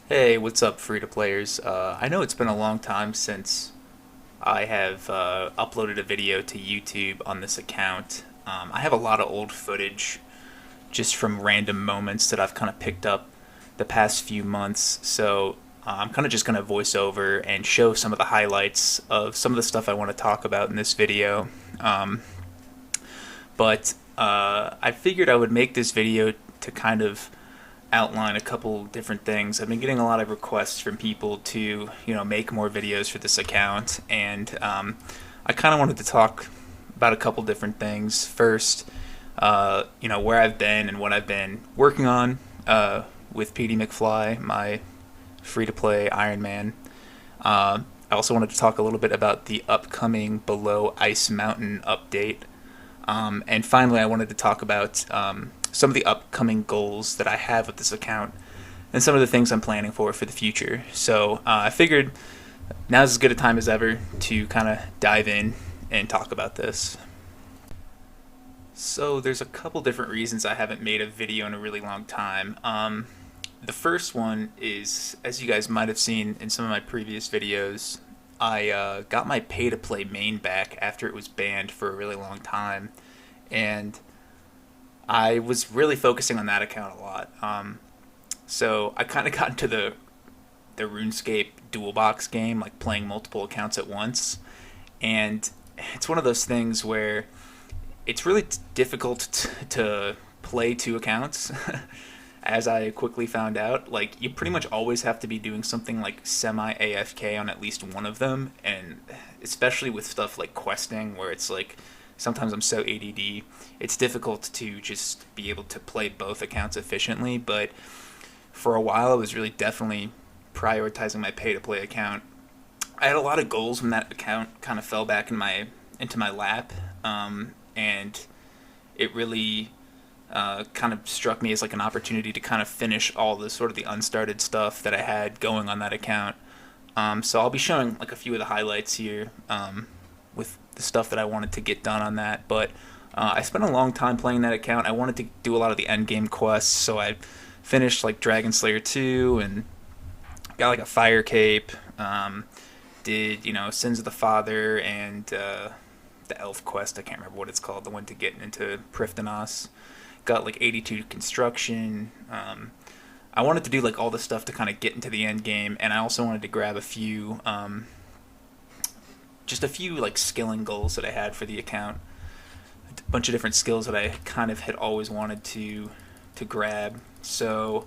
Hey, what's up, free-to-players? I know it's been a long time since I have uploaded a video to YouTube on this account. I have a lot of old footage just from random moments that I've kind of picked up the past few months, so I'm kind of just going to voice over and show some of the highlights of some of the stuff I want to talk about in this video. But I figured I would make this video to kind of outline a couple different things. I've been getting a lot of requests from people to, make more videos for this account, and I kind of wanted to talk about a couple different things. First, where I've been and what I've been working on with PeteyMcFly, my free-to-play Ironman. I also wanted to talk a little bit about the upcoming Below Ice Mountain update. And finally, I wanted to talk about some of the upcoming goals that I have with this account and some of the things I'm planning for the future. So I figured now's as good a time as ever to kind of dive in and talk about this. So there's a couple different reasons I haven't made a video in a really long time. The first one is, as you guys might have seen in some of my previous videos, I got my pay-to-play main back after it was banned for a really long time, and I was really focusing on that account a lot. So I kind of got into the RuneScape dual box game, like playing multiple accounts at once, and it's one of those things where it's really difficult to play two accounts. As I quickly found out, like, you pretty much always have to be doing something like semi AFK on at least one of them, and especially with stuff like questing, where it's like sometimes I'm so ADD, it's difficult to just be able to play both accounts efficiently. But for a while, I was really definitely prioritizing my pay to play account. I had a lot of goals when that account kind of fell back into my lap, and it really kind of struck me as like an opportunity to kind of finish all the sort of the unstarted stuff that I had going on that account. So I'll be showing like a few of the highlights here with the stuff that I wanted to get done on that. But I spent a long time playing that account. I wanted to do a lot of the end game quests, so I finished like Dragon Slayer 2 and got like a fire cape. Did Sins of the Father and the elf quest. I can't remember what it's called. The one to get into Prifddinas. Got like 82 construction. I wanted to do like all this stuff to kind of get into the end game, and I also wanted to grab a few, just a few like skilling goals that I had for the account. A bunch of different skills that I kind of had always wanted to grab. So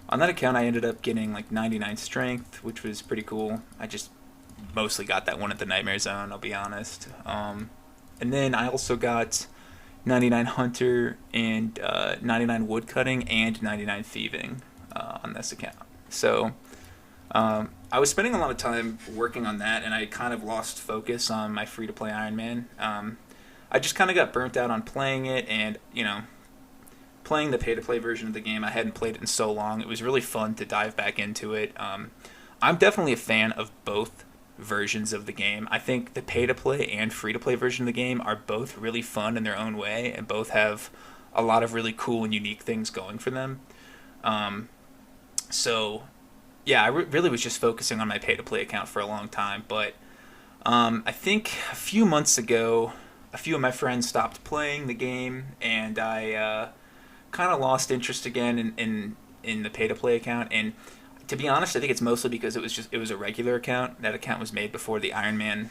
on that account, I ended up getting like 99 strength, which was pretty cool. I just mostly got that one at the Nightmare Zone, I'll be honest. And then I also got 99 hunter and 99 woodcutting and 99 thieving on this account. So I was spending a lot of time working on that, and I kind of lost focus on my free-to-play Ironman. I just kind of got burnt out on playing it, and playing the pay-to-play version of the game. I hadn't played it in so long. It was really fun to dive back into it. I'm definitely a fan of both versions of the game. I think the pay-to-play and free-to-play version of the game are both really fun in their own way, and both have a lot of really cool and unique things going for them. So, yeah, I really was just focusing on my pay-to-play account for a long time, but I think a few months ago, a few of my friends stopped playing the game, and I kind of lost interest again in the pay-to-play account. And to be honest, I think it's mostly because it was a regular account. That account was made before the Ironman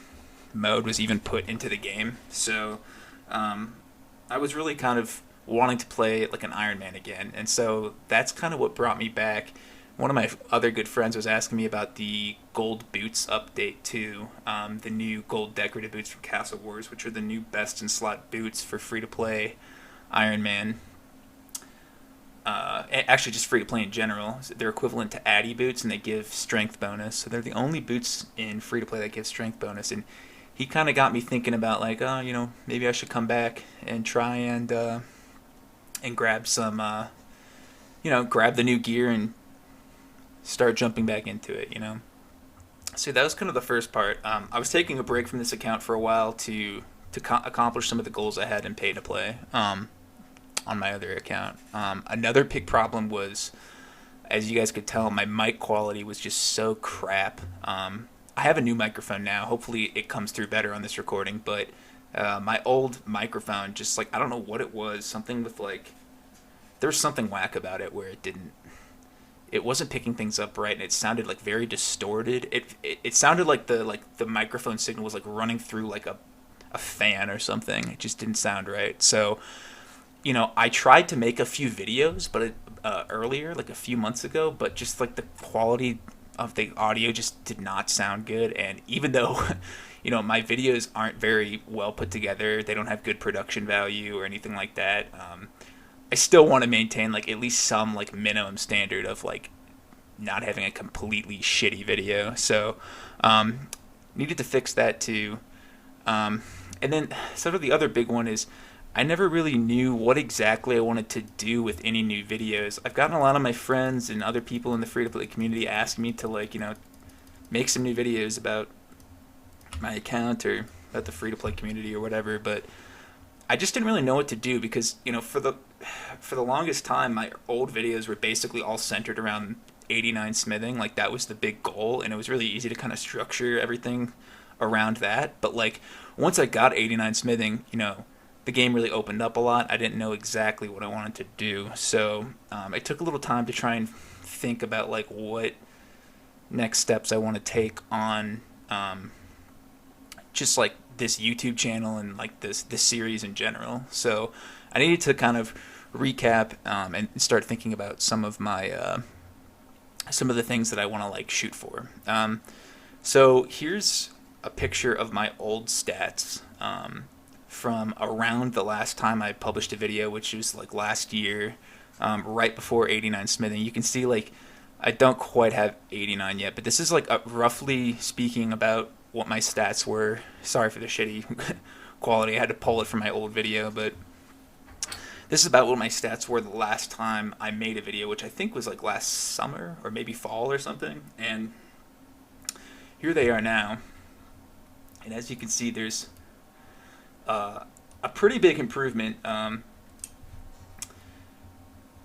mode was even put into the game. So I was really kind of wanting to play like an Ironman again, and so that's kind of what brought me back. One of my other good friends was asking me about the gold boots update too, the new gold decorative boots from Castle Wars, which are the new best in slot boots for free to play Ironman. Actually, just free to play in general. They're equivalent to Addy boots, and they give strength bonus. So they're the only boots in free to play that give strength bonus. And he kind of got me thinking about like, oh, maybe I should come back and try and grab some, grab the new gear and start jumping back into it. So that was kind of the first part. I was taking a break from this account for a while to accomplish some of the goals I had in pay to play on my other account. Another big problem was as you guys could tell, my mic quality was just so crap. I have a new microphone now. Hopefully it comes through better on this recording, but my old microphone, just like, I don't know what it was, something with like, there was something whack about it where it wasn't picking things up right, and it sounded like very distorted. It sounded like the microphone signal was like running through like a fan or something. It just didn't sound right. So, I tried to make a few videos, but earlier, like a few months ago, but just like the quality of the audio just did not sound good. And even though, my videos aren't very well put together, they don't have good production value or anything like that. I still want to maintain like at least some like minimum standard of like not having a completely shitty video. So, needed to fix that too. And then sort of the other big one is I never really knew what exactly I wanted to do with any new videos. I've gotten a lot of my friends and other people in the free-to-play community ask me to like, make some new videos about my account or about the free-to-play community or whatever, but I just didn't really know what to do because, for the longest time, my old videos were basically all centered around 89 smithing. Like, that was the big goal, and it was really easy to kind of structure everything around that. But, like, once I got 89 smithing, the game really opened up a lot. I didn't know exactly what I wanted to do. So, it took a little time to try and think about, like, what next steps I want to take on just, like, this YouTube channel and like this series in general. So I needed to kind of recap and start thinking about some of my some of the things that I want to like shoot for. So here's a picture of my old stats from around the last time I published a video, which was like last year, right before 89 smithing. You can see like I don't quite have 89 yet, but this is like roughly speaking about what my stats were. Sorry for the shitty quality. I had to pull it from my old video, but this is about what my stats were the last time I made a video, which I think was like last summer or maybe fall or something. And here they are now. And as you can see, there's a pretty big improvement.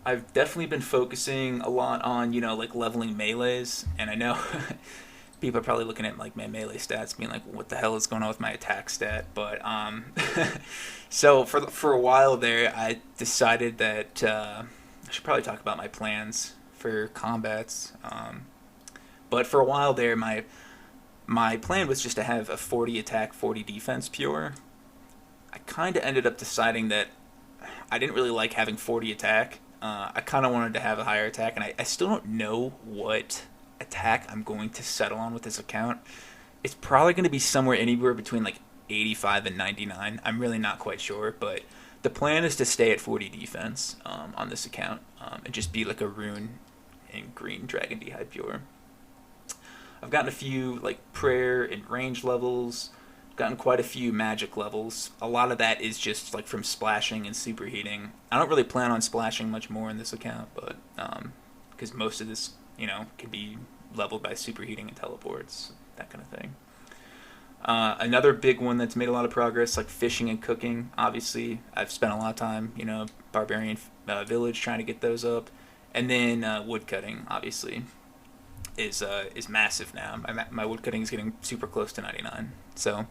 I've definitely been focusing a lot on, like leveling melees, and I know people are probably looking at like my melee stats being like, what the hell is going on with my attack stat? But so for a while there, I decided that I should probably talk about my plans for combats. But for a while there, my plan was just to have a 40 attack, 40 defense pure. I kind of ended up deciding that I didn't really like having 40 attack. I kind of wanted to have a higher attack, and I still don't know what attack I'm going to settle on with this account. It's probably going to be somewhere anywhere between like 85 and 99. I'm really not quite sure, but the plan is to stay at 40 defense on this account and just be like a rune and green dragon d'hide pure. I've gotten a few like prayer and range levels, gotten quite a few magic levels. A lot of that is just like from splashing and superheating. I don't really plan on splashing much more in this account, but because most of this can be leveled by superheating and teleports, that kind of thing. Another big one that's made a lot of progress, like fishing and cooking. Obviously, I've spent a lot of time, Barbarian Village trying to get those up, and then woodcutting, obviously, is massive now. My woodcutting is getting super close to 99. So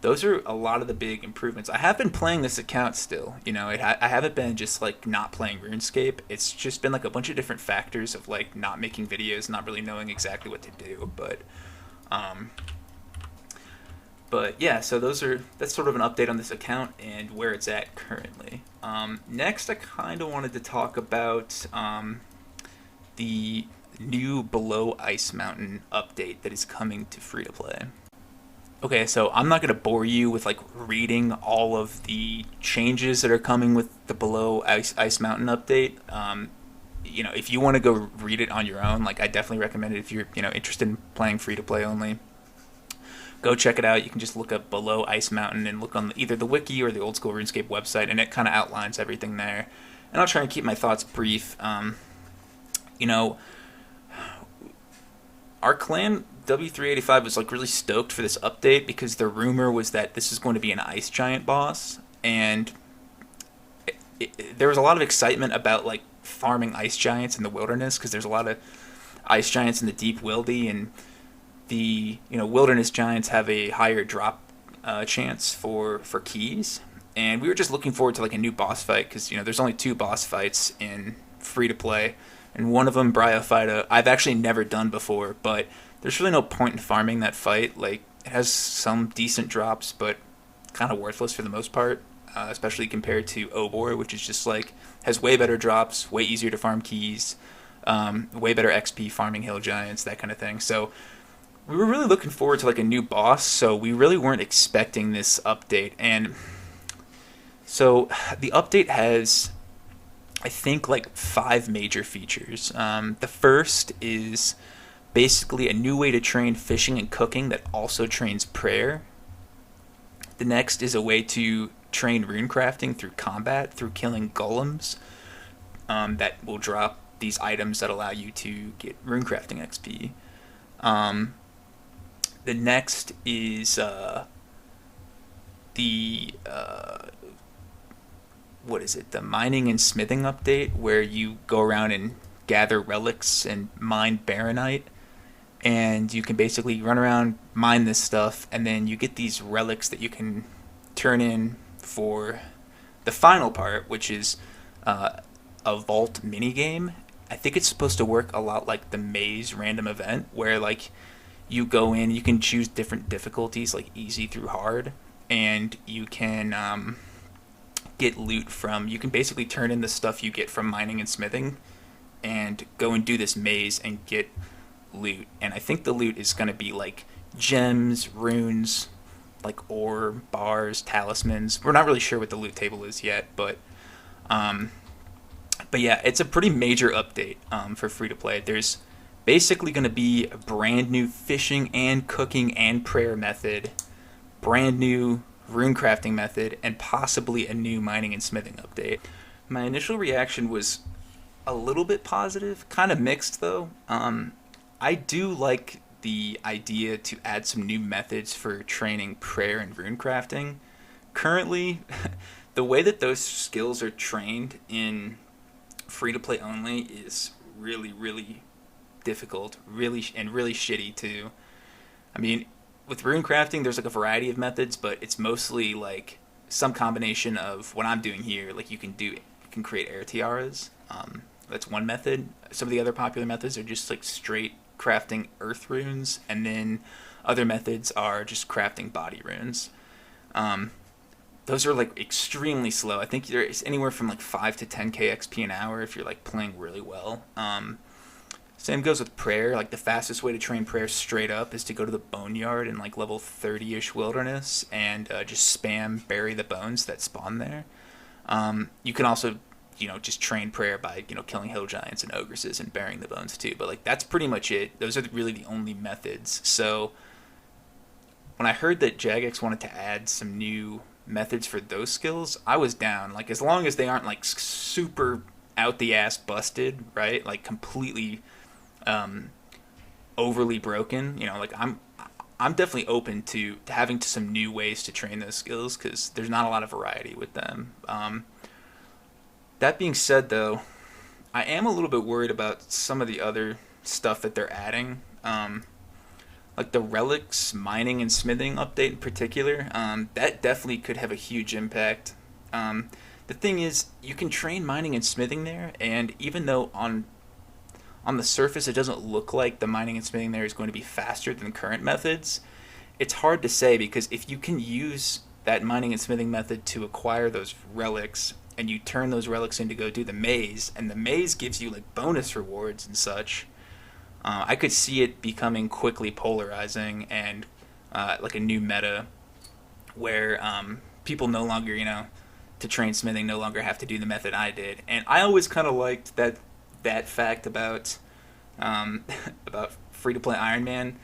those are a lot of the big improvements. I have been playing this account still. I haven't been just like not playing RuneScape. It's just been like a bunch of different factors of like not making videos, not really knowing exactly what to do. But yeah, so that's sort of an update on this account and where it's at currently. Next, I kind of wanted to talk about the new Below Ice Mountain update that is coming to free-to-play. Okay, so I'm not going to bore you with like reading all of the changes that are coming with the Below Ice Mountain update. If you want to go read it on your own, like I definitely recommend it if you're interested in playing free-to-play only. Go check it out. You can just look up Below Ice Mountain and look on either the wiki or the Old School RuneScape website, and it kind of outlines everything there. And I'll try and keep my thoughts brief. Our clan W385 was like really stoked for this update because the rumor was that this is going to be an ice giant boss, and there was a lot of excitement about like farming ice giants in the wilderness, because there's a lot of ice giants in the deep wildy, and the wilderness giants have a higher drop chance for keys. And we were just looking forward to like a new boss fight, because there's only 2 boss fights in free to play, and one of them, Bryophyta, I've actually never done before, but there's really no point in farming that fight. Like, it has some decent drops, but kind of worthless for the most part, especially compared to Obor, which is just like has way better drops, way easier to farm keys, way better XP farming hill giants, that kind of thing. So we were really looking forward to like a new boss, so we really weren't expecting this update. And so the update has, I think, like 5 major features. The first is basically a new way to train fishing and cooking that also trains prayer. The next is a way to train rune crafting through combat, through killing golems, that will drop these items that allow you to get rune crafting XP. The next is the mining and smithing update, where you go around and gather relics and mine baronite, and you can basically run around, mine this stuff, and then you get these relics that you can turn in for the final part, which is a vault minigame. I think it's supposed to work a lot like the maze random event, where like you go in, you can choose different difficulties, like easy through hard, and you can get loot from, you can basically turn in the stuff you get from mining and smithing and go and do this maze and get loot. And I think the loot is going to be like gems, runes, like ore, bars, talismans. We're not really sure what the loot table is yet, but yeah, it's a pretty major update for free to play. There's basically going to be a brand new fishing and cooking and prayer method, brand new rune crafting method, and possibly a new mining and smithing update. My initial reaction was a little bit positive, kind of mixed though. I do like the idea to add some new methods for training prayer and rune crafting. Currently, the way that those skills are trained in free to play only is really, really difficult, really shitty too. I mean, with rune crafting, there's like a variety of methods, but it's mostly like some combination of what I'm doing here. Like you can create air tiaras. That's one method. Some of the other popular methods are just like straight crafting earth runes, and then other methods are just crafting body runes. Those are like extremely slow. I think there's anywhere from like 5 to 10k XP an hour if you're like playing really well. Same goes with prayer. Like the fastest way to train prayer straight up is to go to the boneyard in like level 30-ish wilderness and just spam bury the bones that spawn there. You can also just train prayer by killing hill giants and ogresses and burying the bones too. But like that's pretty much it. Those are really the only methods. So when I heard that Jagex wanted to add some new methods for those skills, I was down. Like as long as they aren't like super out the ass busted, right? Like completely overly broken. Like I'm definitely open to having some new ways to train those skills, because there's not a lot of variety with them. That being said, though, I am a little bit worried about some of the other stuff that they're adding. Like the relics, mining, and smithing update in particular. That definitely could have a huge impact. The thing is, you can train mining and smithing there, and even though on the surface it doesn't look like the mining and smithing there is going to be faster than current methods, it's hard to say, because if you can use that mining and smithing method to acquire those relics, and you turn those relics in to go do the maze, and the maze gives you like bonus rewards and such, I could see it becoming quickly polarizing and like a new meta where people no longer, to train smithing, no longer have to do the method I did. And I always kind of liked that fact about free to play Ironman,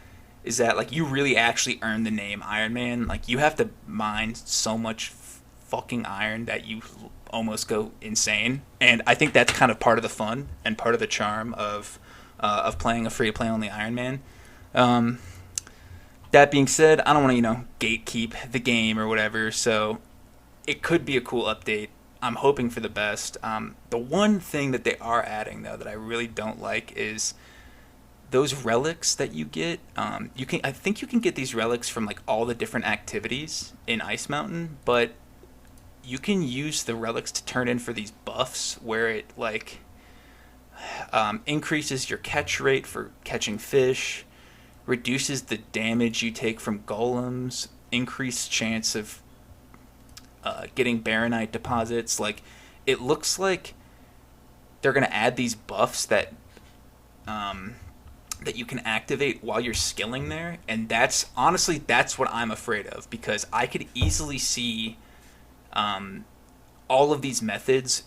is that like you really actually earn the name Ironman. Like you have to mine so much fucking iron that you almost go insane, and I think that's kind of part of the fun and part of the charm of playing a free to play only Ironman. That being said, I don't want to gatekeep the game or whatever, so it could be a cool update. I'm hoping for the best. The one thing that they are adding though that I really don't like is those relics that you get. I think you can get these relics from like all the different activities in Ice Mountain, but you can use the relics to turn in for these buffs where it like increases your catch rate for catching fish, reduces the damage you take from golems, increased chance of getting baronite deposits. Like, it looks like they're gonna add these buffs that you can activate while you're skilling there, and that's what I'm afraid of, because I could easily see all of these methods,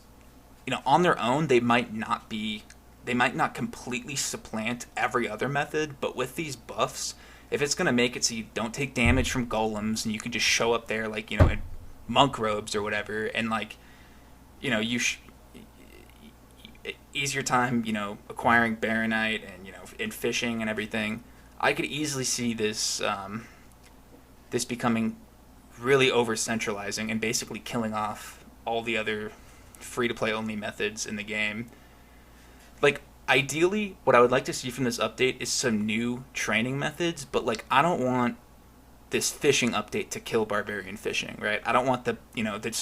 on their own they might not completely supplant every other method, but with these buffs, if it's going to make it so you don't take damage from golems and you can just show up there like, in monk robes or whatever, and like, easier time, acquiring baronite and, in fishing and everything, I could easily see this becoming really over centralizing and basically killing off all the other free to play only methods in the game. Like, ideally, what I would like to see from this update is some new training methods, but like, I don't want this fishing update to kill barbarian fishing, right? I don't want the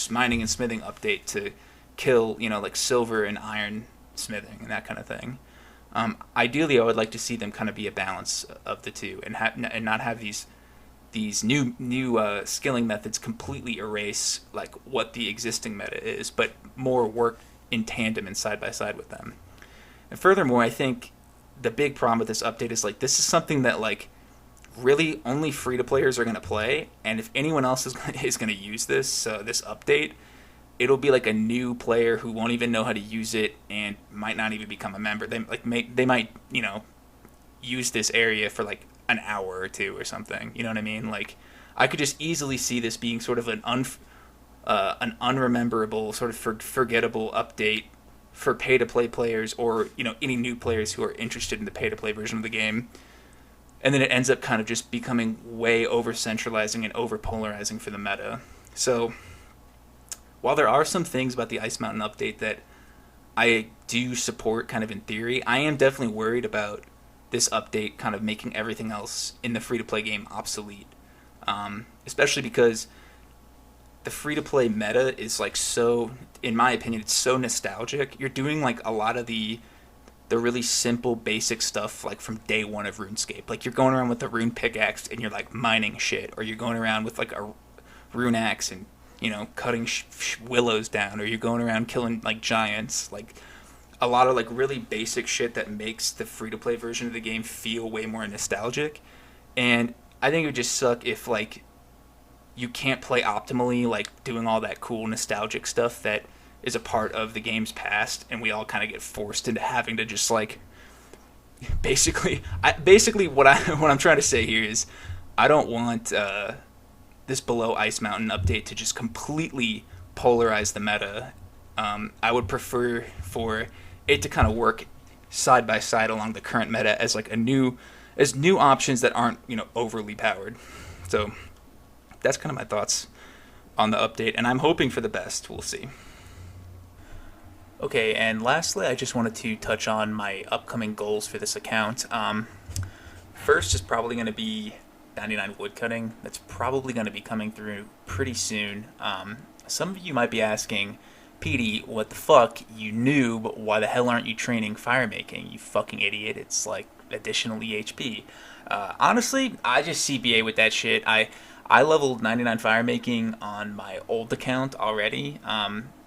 mining and smithing update to kill, like silver and iron smithing and that kind of thing. Ideally, I would like to see them kind of be a balance of the two, and not have these new skilling methods completely erase like what the existing meta is, but more work in tandem and side by side with them. And furthermore, I think the big problem with this update is like, this is something that like really only free to players are going to play, and if anyone else is going to use this update, it'll be like a new player who won't even know how to use it and might not even become a member. They might use this area for like an hour or two or something. You know what I mean? Like, I could just easily see this being sort of an unrememberable, sort of forgettable update for pay-to-play players, or any new players who are interested in the pay-to-play version of the game. And then it ends up kind of just becoming way over-centralizing and over-polarizing for the meta. So, while there are some things about the Ice Mountain update that I do support kind of in theory, I am definitely worried about this update kind of making everything else in the free-to-play game obsolete. Especially because the free-to-play meta is like so, in my opinion, it's so nostalgic. You're doing like a lot of the really simple, basic stuff like from day one of RuneScape. Like, you're going around with a rune pickaxe and you're like mining shit, or you're going around with like a rune axe and cutting willows down, or you're going around killing like giants. Like, a lot of like really basic shit that makes the free-to-play version of the game feel way more nostalgic. And I think it would just suck if like you can't play optimally, like doing all that cool nostalgic stuff that is a part of the game's past, and we all kind of get forced into having to just like basically what I'm trying to say here is, I don't want this Below Ice Mountain update to just completely polarize the meta. I would prefer for it to kind of work side by side along the current meta as like new options that aren't overly powered. So that's kind of my thoughts on the update, and I'm hoping for the best. We'll see. Okay, and lastly, I just wanted to touch on my upcoming goals for this account. First is probably going to be 99 woodcutting. That's probably going to be coming through pretty soon. Some of you might be asking, Petey, what the fuck? You knew, but why the hell aren't you training fire making? You fucking idiot. It's like additional EHP. Honestly, I just CBA with that shit. I leveled 99 fire making on my old account already,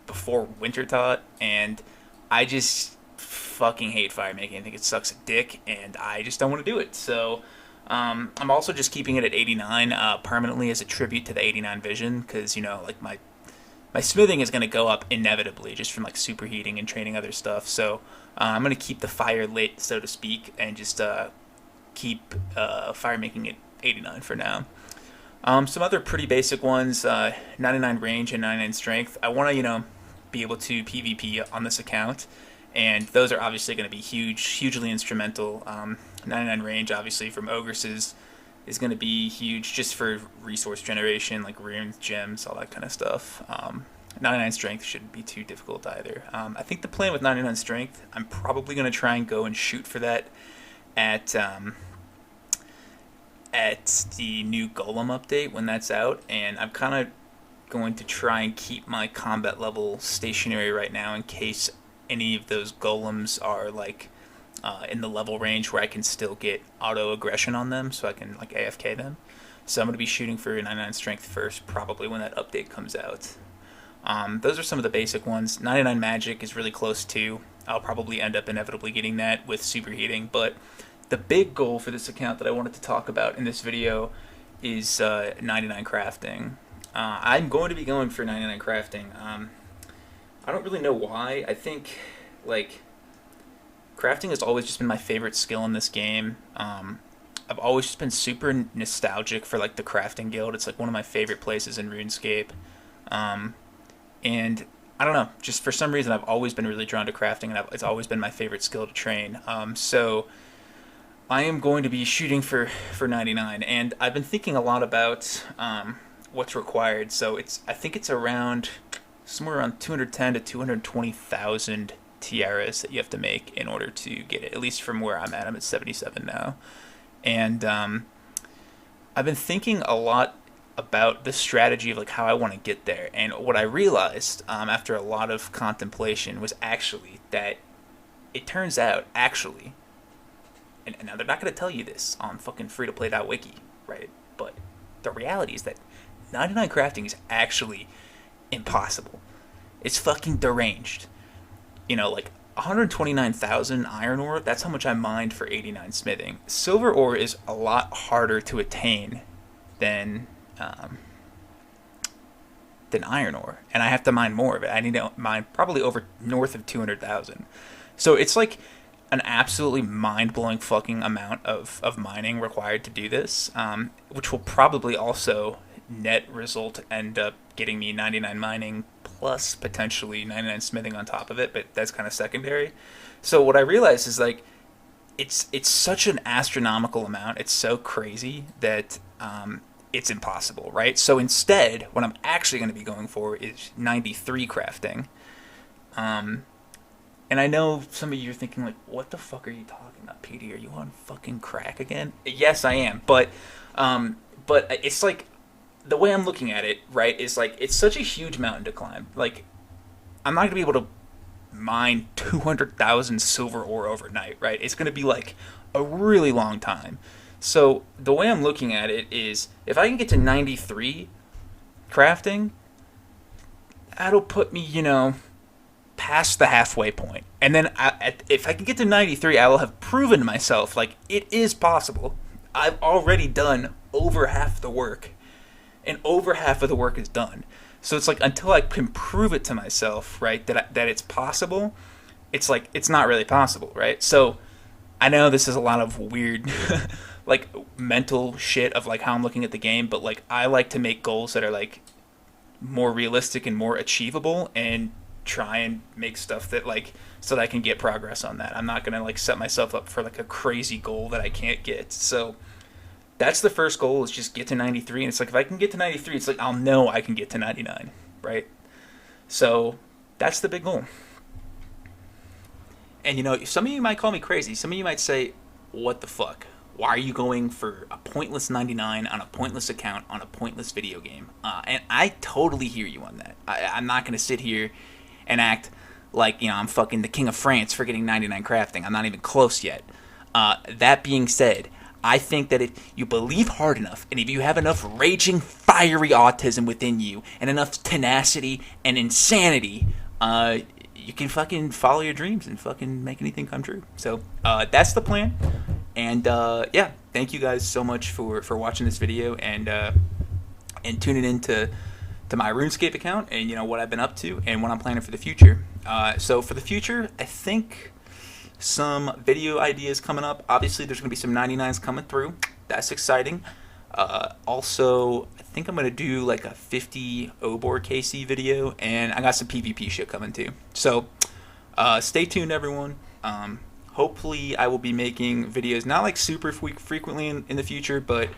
before Wintertot, and I just fucking hate fire making. I think it sucks a dick, and I just don't want to do it. So I'm also just keeping it at 89 permanently as a tribute to the 89 vision, because like my smithing is going to go up inevitably just from like superheating and training other stuff. So I'm going to keep the fire lit, so to speak, and just keep fire making at 89 for now. Some other pretty basic ones, 99 range and 99 strength. I want to, be able to PvP on this account, and those are obviously going to be hugely instrumental. 99 range, obviously, from Ogresses is going to be huge just for resource generation, like runes, gems, all that kind of stuff. 99 strength shouldn't be too difficult either. I think the plan with 99 strength, I'm probably going to try and go and shoot for that at the new Golem update when that's out, and I'm kind of going to try and keep my combat level stationary right now in case any of those golems are like in the level range where I can still get auto aggression on them, so I can like AFK them. So I'm going to be shooting for 99 strength first, probably when that update comes out. Those are some of the basic ones. 99 magic is really close too. I'll probably end up inevitably getting that with superheating, but the big goal for this account that I wanted to talk about in this video is 99 crafting. I'm going to be going for 99 crafting. I don't really know why. I think like crafting has always just been my favorite skill in this game. I've always just been super nostalgic for like the crafting guild. It's like one of my favorite places in RuneScape. And I don't know, just for some reason I've always been really drawn to crafting, and it's always been my favorite skill to train. So I am going to be shooting for 99, and I've been thinking a lot about what's required. So I think it's around somewhere around 210 to 220,000 tiaras that you have to make in order to get it. At least from where I'm at 77 now, and I've been thinking a lot about the strategy of like how I want to get there. And what I realized after a lot of contemplation was actually that it turns out actually, and now they're not going to tell you this on fucking freetoplay.wiki, right? But the reality is that 99 crafting is actually impossible. It's fucking deranged. You know, like 129,000 iron ore, that's how much I mined for 89 smithing. Silver ore is a lot harder to attain than iron ore, and I have to mine more of it. I need to mine probably over north of 200,000. So it's like an absolutely mind-blowing fucking amount of mining required to do this, which will probably also net result end up getting me 99 mining plus potentially 99 smithing on top of it, but that's kind of secondary. So what I realized is like it's such an astronomical amount, it's so crazy that it's impossible, right? So instead, what I'm actually going to be going for is 93 crafting. And I know some of you are thinking, like, what the fuck are you talking about, Petey? Are you on fucking crack again? Yes, I am. But it's like, the way I'm looking at it, right, is like, it's such a huge mountain to climb. Like, I'm not going to be able to mine 200,000 silver ore overnight, right? It's going to be like a really long time. So the way I'm looking at it is, if I can get to 93 crafting, that'll put me, you know, past the halfway point. And then if I can get to 93, I will have proven to myself, like, it is possible. I've already done over half the work, and over half of the work is done. So it's like, until I can prove it to myself, right, that it's possible, it's like, it's not really possible, right? So I know this is a lot of weird like mental shit of like how I'm looking at the game, but like I like to make goals that are like more realistic and more achievable, and try and make stuff that like, so that I can get progress on that. I'm not gonna like set myself up for like a crazy goal that I can't get. So that's the first goal, is just get to 93. And it's like, if I can get to 93, it's like I'll know I can get to 99, right? So that's the big goal. And you know, some of you might call me crazy. Some of you might say, what the fuck? Why are you going for a pointless 99 on a pointless account on a pointless video game? And I totally hear you on that. I'm not going to sit here and act like, you know, I'm fucking the king of France for getting 99 crafting. I'm not even close yet. That being said, I think that if you believe hard enough, and if you have enough raging, fiery autism within you, and enough tenacity and insanity, you can fucking follow your dreams and fucking make anything come true. So that's the plan. And yeah, thank you guys so much for watching this video and tuning in to my RuneScape account, and you know what I've been up to and what I'm planning for the future. So for the future, I think some video ideas coming up. Obviously, there's going to be some 99s coming through. That's exciting. Also, I think I'm going to do like a 50 Obor KC video, and I got some PvP shit coming too. So stay tuned, everyone. Hopefully I will be making videos not like super frequently in the future, but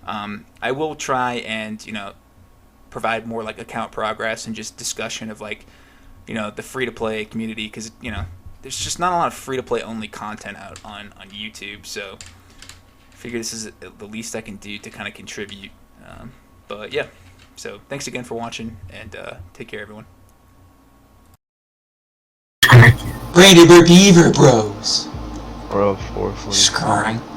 I will try and, you know, provide more like account progress and just discussion of like, the free to play community, because there's just not a lot of free to play only content out on YouTube. So I figure this is the least I can do to kind of contribute. But yeah, so thanks again for watching, and take care, everyone. Brady Beaver Bros. Bro, 440. Scrying.